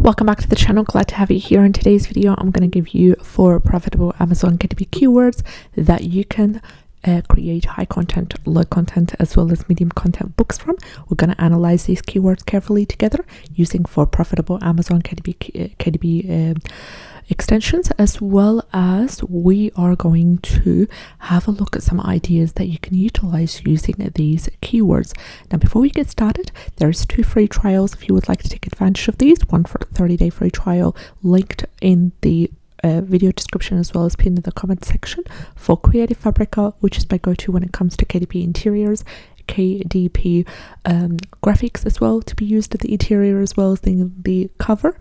Welcome back to the channel. Glad to have you here. In today's video, I'm going to give you 4 profitable Amazon KDP keywords that you can create high content, low content, as well as medium content books from. We're going to analyze these keywords carefully together using 4 profitable Amazon KDP extensions, as well as we are going to have a look at some ideas that you can utilize using these keywords. Now, before we get started, there's 2 free trials if you would like to take advantage of these. One for 30-day free trial linked in the video description, as well as pinned in the comment section, for Creative Fabrica, which is my go-to when it comes to KDP interiors, KDP graphics as well, to be used at the interior as well as the cover,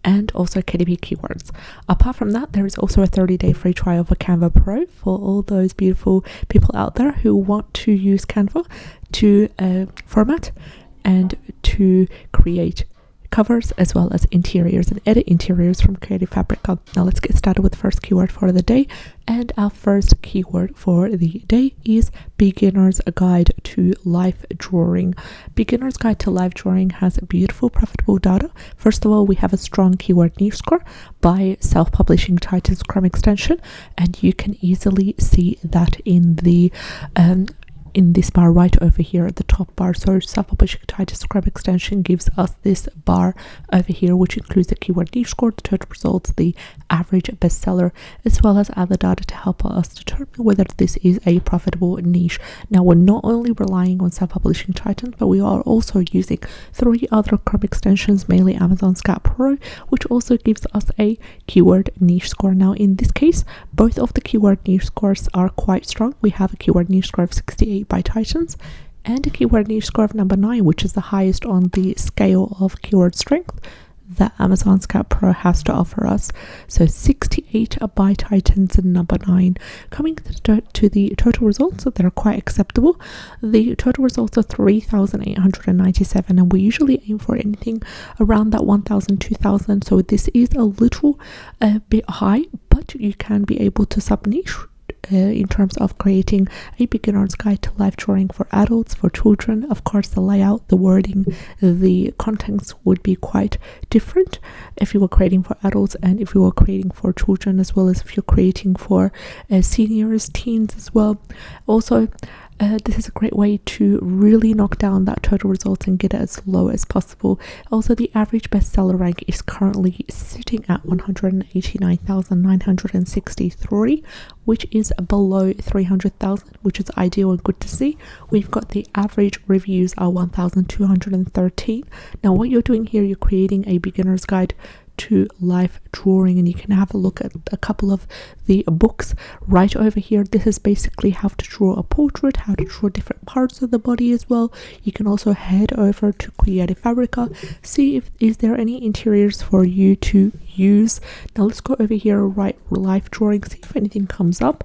and also KDP keywords. Apart from that, there is also a 30-day free trial for Canva Pro for all those beautiful people out there who want to use Canva to format and to create covers as well as interiors and edit interiors from Creative Fabrica. Now let's get started with the first keyword for the day, and our first keyword for the day is Beginner's Guide to Life Drawing. Beginner's Guide to Life Drawing has beautiful profitable data. First of all, we have a strong keyword niche score by self-publishing Titan's Chrome extension, and you can easily see that in the in this bar right over here at the top bar. So self-publishing Titan's Chrome extension gives us this bar over here, which includes the keyword niche score, the total results, the average bestseller, as well as other data to help us determine whether this is a profitable niche. Now, we're not only relying on self-publishing Titan, but we are also using 3 other Chrome extensions, mainly Amazon Scout Pro, which also gives us a keyword niche score. Now, in this case, both of the keyword niche scores are quite strong. We have a keyword niche score of 68 by Titans and a keyword niche score of number 9, which is the highest on the scale of keyword strength that Amazon Scout Pro has to offer us. So 68 by Titans and number 9. Coming to the total results, that are quite acceptable. The total results are 3,897, and we usually aim for anything around that 1,000, 2,000. So this is a little bit high, but you can be able to sub-niche in terms of creating a beginner's guide to life drawing for adults, for children. Of course, the layout, the wording, the contents would be quite different if you were creating for adults and if you were creating for children, as well as if you're creating for seniors, teens as well. Also, this is a great way to really knock down that total results and get it as low as possible. Also, the average bestseller rank is currently sitting at 189,963, which is below 300,000, which is ideal and good to see. We've got the average reviews are 1,213. Now, what you're doing here, you're creating a beginner's guide to life drawing, and you can have a look at a couple of the books right over here. This is basically how to draw a portrait, how to draw different parts of the body as well. You can also head over to Creative Fabrica, see if is there any interiors for you to use. Now let's go over here, write life drawing, see if anything comes up.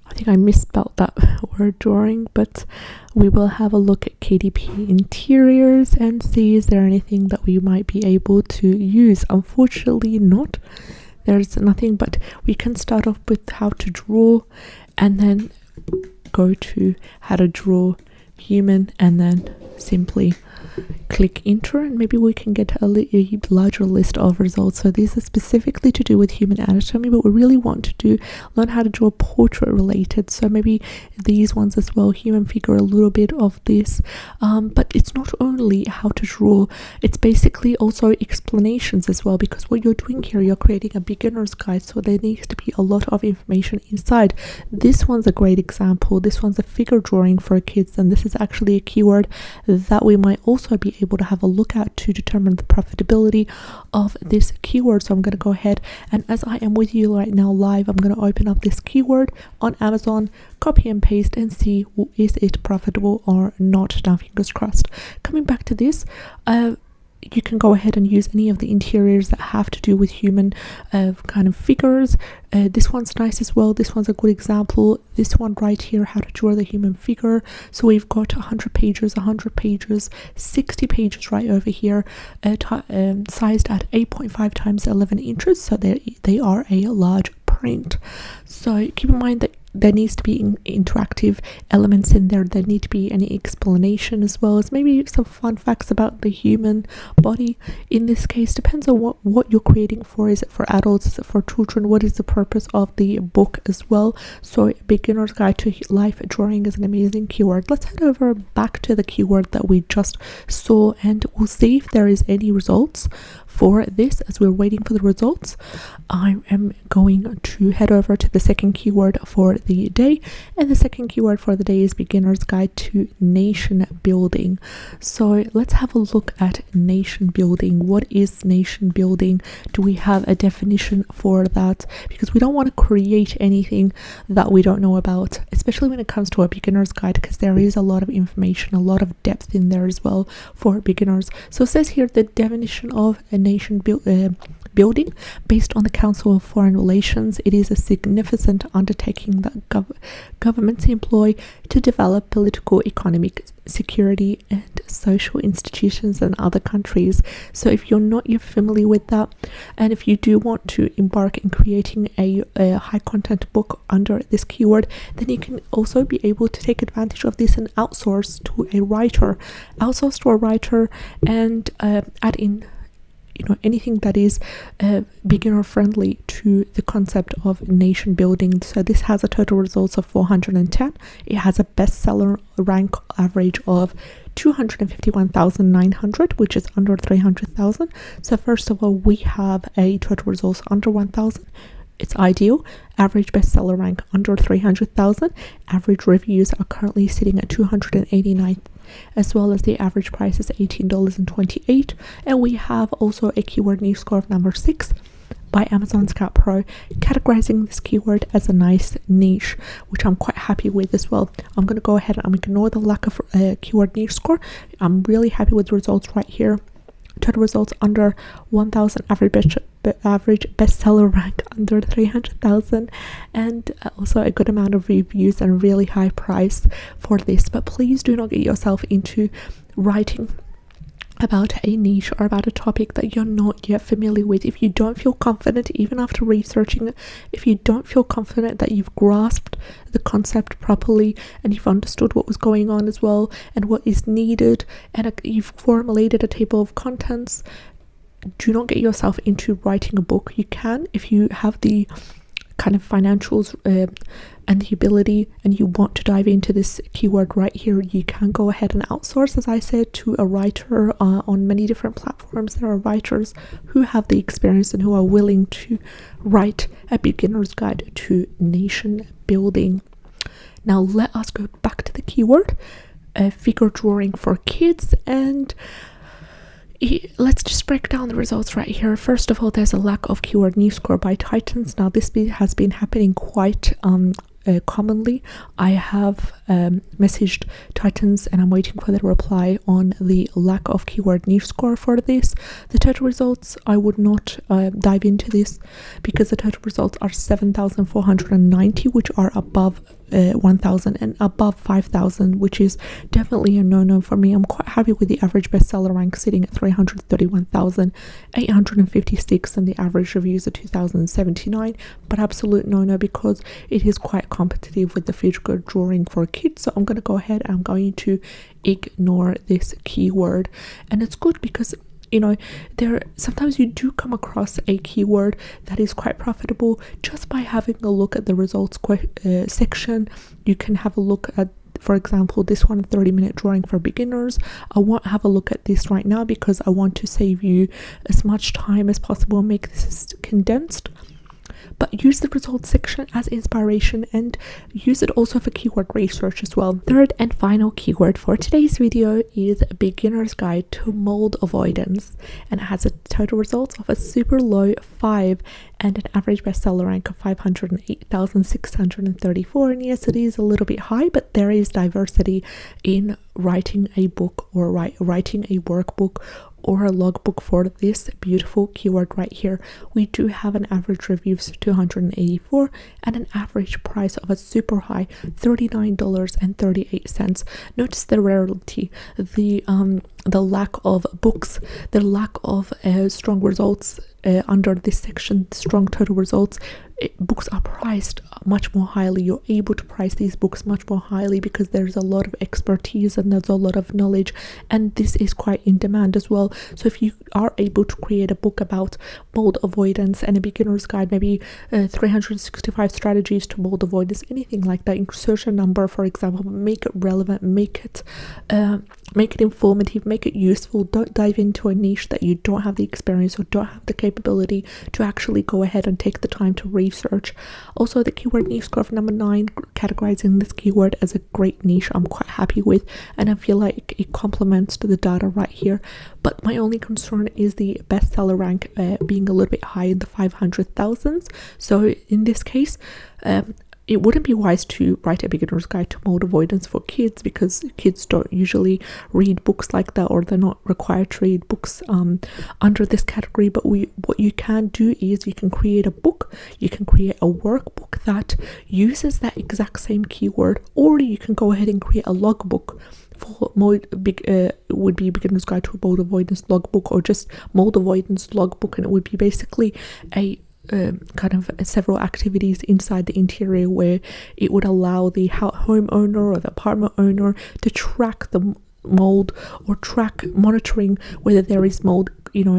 I think I misspelled that word drawing, but we will have a look at KDP interiors and see is there anything that we might be able to use. Unfortunately not. There's nothing, but we can start off with how to draw and then go to how to draw human and then simply click enter, and maybe we can get a larger list of results. So these are specifically to do with human anatomy, but we really want to learn how to draw portrait related, so maybe these ones as well, human figure, a little bit of this, but it's not only how to draw, it's basically also explanations as well, because what you're doing here, you're creating a beginner's guide, so there needs to be a lot of information inside. This one's a great example. This one's a figure drawing for kids, and this is actually a keyword that we might also be able to have a look at to determine the profitability of this keyword. So I'm going to go ahead, and as I am with you right now live, I'm going to open up this keyword on Amazon, copy and paste, and see is it profitable or not. Now, fingers crossed. Coming back to this, you can go ahead and use any of the interiors that have to do with human kind of figures. This one's nice as well. This one's a good example. This one right here, how to draw the human figure. So we've got 100 pages, 60 pages right over here, sized at 8.5 times 11 inches. So they are a large print. So keep in mind that there needs to be interactive elements in there. There need to be any explanation, as well as maybe some fun facts about the human body. In this case, depends on what you're creating for. Is it for adults? Is it for children? What is the purpose of the book as well? So beginner's guide to life drawing is an amazing keyword. Let's head over back to the keyword that we just saw, and we'll see if there is any results for this. As we're waiting for the results, I am going to head over to the second keyword for the day, and the second keyword for the day is beginner's guide to nation building. So let's have a look at nation building. What is nation building? Do we have a definition for that? Because we don't want to create anything that we don't know about, especially when it comes to a beginner's guide, because there is a lot of information, a lot of depth in there as well for beginners. So it says here the definition of a nation building based on the Council of Foreign Relations. It is a significant undertaking that governments employ to develop political, economic, security and social institutions in other countries. So if you're familiar with that, and if you do want to embark in creating a high content book under this keyword, then you can also be able to take advantage of this and outsource to a writer, and add in anything that is beginner friendly to the concept of nation building. So this has a total results of 410. It has a bestseller rank average of 251,900, which is under 300,000. So first of all, we have a total results under 1,000. It's ideal. Average bestseller rank under 300,000. Average reviews are currently sitting at 289, as well as the average price is $18.28. And we have also a keyword niche score of number 6 by Amazon Scout Pro, categorizing this keyword as a nice niche, which I'm quite happy with as well. I'm going to go ahead and ignore the lack of keyword niche score. I'm really happy with the results right here. Total results under 1,000, average bestseller rank under 300,000, and also a good amount of reviews and really high price for this. But please do not get yourself into writing about a niche or about a topic that you're not yet familiar with. If you don't feel confident, even after researching it, if you don't feel confident that you've grasped the concept properly and you've understood what was going on as well and what is needed, and you've formulated a table of contents, do not get yourself into writing a book. You can, if you have the kind of financials and the ability, and you want to dive into this keyword right here, you can go ahead and outsource, as I said, to a writer on many different platforms. There are writers who have the experience and who are willing to write a beginner's guide to nation building. Now let us go back to the keyword figure drawing for kids, and let's just break down the results right here. First of all, there's a lack of keyword niche score by Titans. Now this has been happening quite commonly. I have messaged Titans and I'm waiting for their reply on the lack of keyword niche score for this. The total results, I would not dive into this because the total results are 7,490, which are above 1,000 and above 5,000, which is definitely a no-no for me. I'm quite happy with the average bestseller rank sitting at 331,856 and the average reviews at 2,079, but absolute no-no because it is quite competitive with the figure drawing for kids. So I'm going to go ahead and I'm going to ignore this keyword. And it's good because sometimes you do come across a keyword that is quite profitable just by having a look at the results section. You can have a look at, for example, this one, 30-minute drawing for beginners. I won't have a look at this right now because I want to save you as much time as possible and make this condensed. But use the results section as inspiration and use it also for keyword research as well. Third and final keyword for today's video is a beginner's guide to mold avoidance, and it has a total results of a super low 5 and an average bestseller rank of 508,634. And yes, it is a little bit high, but there is diversity in writing a book or writing a workbook or a logbook for this beautiful keyword right here. We do have an average review of 284 and an average price of a super high $39.38. Notice the rarity. The the lack of books, the lack of strong results under this section, strong total results. Books are priced much more highly. You're able to price these books much more highly because there's a lot of expertise and there's a lot of knowledge, and this is quite in demand as well. So if you are able to create a book about mold avoidance and a beginner's guide, maybe 365 strategies to mold avoidance, anything like that, insert a number, for example, make it relevant, make it informative, make it useful. Don't dive into a niche that you don't have the experience or don't have the capability to actually go ahead and take the time to research. Also, the keyword niche score of number 9, categorizing this keyword as a great niche, I'm quite happy with, and I feel like it complements to the data right here. But my only concern is the bestseller rank being a little bit high in the 500,000s. So in this case, it wouldn't be wise to write a beginner's guide to mold avoidance for kids, because kids don't usually read books like that, or they're not required to read books under this category. But what you can do is you can create a book, you can create a workbook that uses that exact same keyword, or you can go ahead and create a logbook for would be beginner's guide to mold avoidance logbook, or just mold avoidance logbook, and it would be basically a kind of several activities inside the interior where it would allow the homeowner or the apartment owner to track the mold, or monitoring whether there is mold,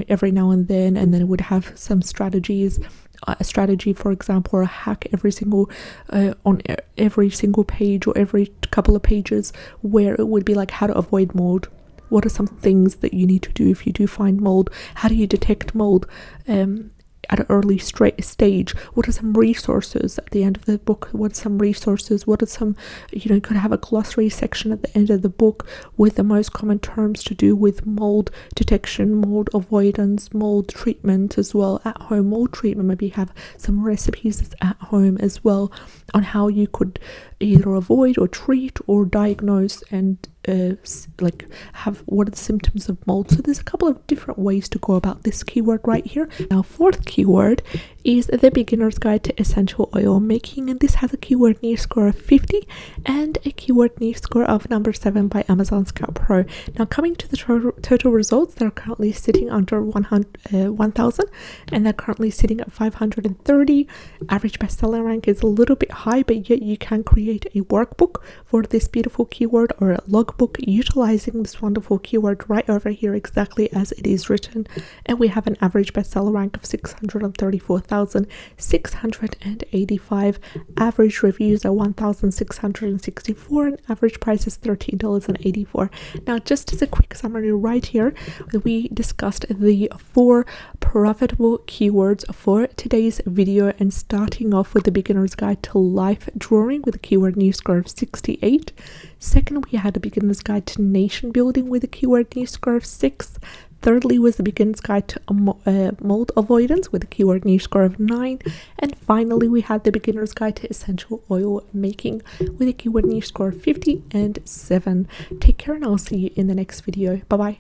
every now and then it would have some strategies, a strategy, for example, or a hack every single on every single page or every couple of pages, where it would be like how to avoid mold. What are some things that you need to do if you do find mold? How do you detect mold at an early stage? What are some resources at the end of the book? What are some resources? What are some, you could have a glossary section at the end of the book with the most common terms to do with mold detection, mold avoidance, mold treatment as well at home. Mold treatment, maybe have some recipes at home as well on how you could either avoid or treat or diagnose and have what are the symptoms of mold. So there's a couple of different ways to go about this keyword right here. Now, fourth keyword is the beginner's guide to essential oil making, and this has a keyword niche score of 50 and a keyword niche score of number 7 by Amazon Scout Pro. Now, coming to the total results, they're currently sitting under 1,000, and they're currently sitting at 530. Average bestseller rank is a little bit high, but yet you can create a workbook for this beautiful keyword, or a logbook utilizing this wonderful keyword right over here exactly as it is written. And we have an average bestseller rank of 634,685. Average reviews are 1,664, and average price is $13.84. Now, just as a quick summary right here, we discussed the 4 profitable keywords for today's video, and starting off with the beginner's guide to life drawing with a keyword niche score of 68. Second, we had a beginner's guide to nation building with a keyword niche score of 6. Thirdly was the beginner's guide to mold avoidance with a keyword niche score of 9. And finally, we had the beginner's guide to essential oil making with a keyword niche score of 50 and 7. Take care, and I'll see you in the next video. Bye bye.